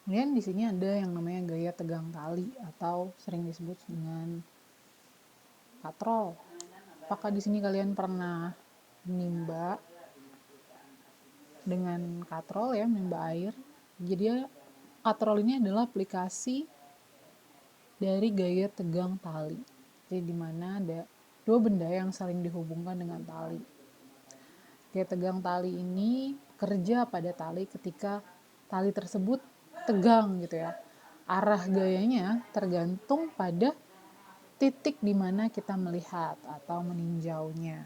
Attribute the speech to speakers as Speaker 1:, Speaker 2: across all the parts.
Speaker 1: Kemudian di sini ada yang namanya gaya tegang tali atau sering disebut dengan katrol. Apakah di sini kalian pernah menimba dengan katrol ya, menimba air? Jadi katrol ini adalah aplikasi dari gaya tegang tali. Jadi di mana ada dua benda yang saling dihubungkan dengan tali. Gaya tegang tali ini kerja pada tali ketika tali tersebut tegang gitu ya. Arah gayanya tergantung pada titik di mana kita melihat atau meninjaunya.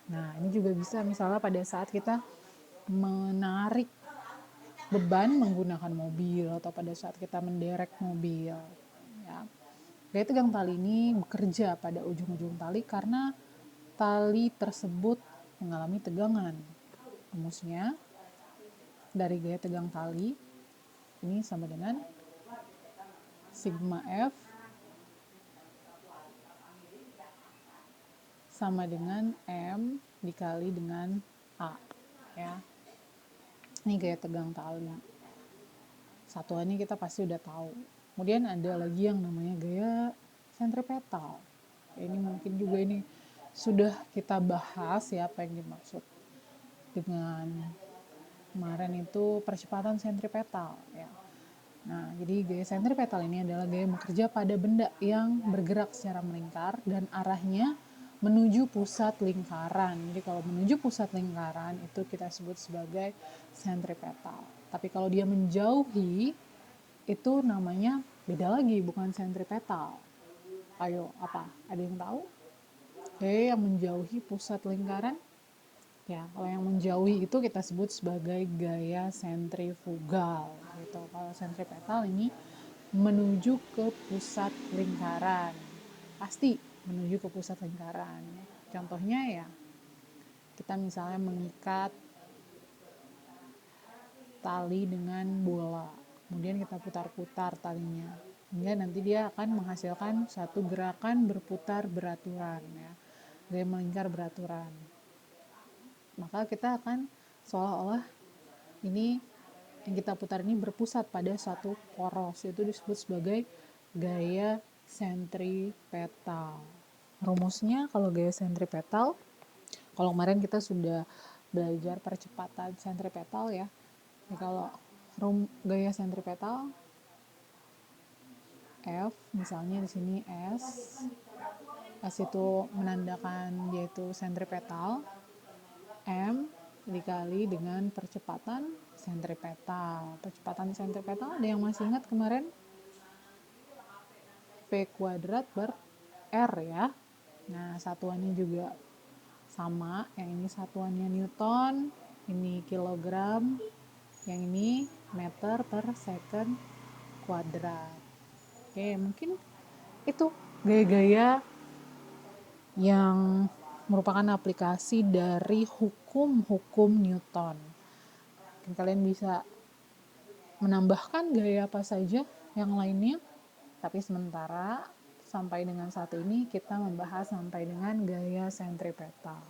Speaker 1: Nah, ini juga bisa misalnya pada saat kita menarik beban menggunakan mobil atau pada saat kita menderek mobil. Ya. Gaya tegang tali ini bekerja pada ujung-ujung tali karena tali tersebut mengalami tegangan. Rumusnya dari gaya tegang tali ini sama dengan sigma F sama dengan M dikali dengan A ya. Ini gaya tegang tali. Satuannya kita pasti udah tahu. Kemudian ada lagi yang namanya gaya sentripetal. Ini mungkin juga ini sudah kita bahas ya apa yang dimaksud dengan kemarin itu percepatan sentripetal ya. Nah, jadi gaya sentripetal ini adalah gaya bekerja pada benda yang bergerak secara melingkar dan arahnya menuju pusat lingkaran. Jadi kalau menuju pusat lingkaran itu kita sebut sebagai sentripetal. Tapi kalau dia menjauhi itu namanya beda lagi, bukan sentripetal. Ayo, apa? Ada yang tahu? Gaya yang menjauhi pusat lingkaran. Ya, kalau yang menjauhi itu kita sebut sebagai gaya sentrifugal gitu. Kalau sentripetal ini menuju ke pusat lingkaran. Pasti menuju ke pusat lingkaran. Contohnya ya, kita misalnya mengikat tali dengan bola. Kemudian kita putar-putar talinya. Hingga nanti dia akan menghasilkan satu gerakan berputar beraturan ya. Gaya melingkar beraturan. Maka kita akan seolah-olah ini yang kita putar ini berpusat pada satu poros, itu disebut sebagai gaya sentripetal. Rumusnya kalau gaya sentripetal, kalau kemarin kita sudah belajar percepatan sentripetal ya. Kalau gaya sentripetal F, misalnya di sini S itu menandakan yaitu sentripetal, M dikali dengan percepatan sentripetal. Percepatan sentripetal ada yang masih ingat kemarin? P kuadrat per R ya. Nah, satuannya juga sama. Yang ini satuannya Newton, ini kilogram, yang ini meter per second kuadrat. Oke, mungkin itu gaya-gaya yang merupakan aplikasi dari hukum-hukum Newton. Mungkin kalian bisa menambahkan gaya apa saja yang lainnya, tapi sementara sampai dengan saat ini kita membahas sampai dengan gaya sentripetal.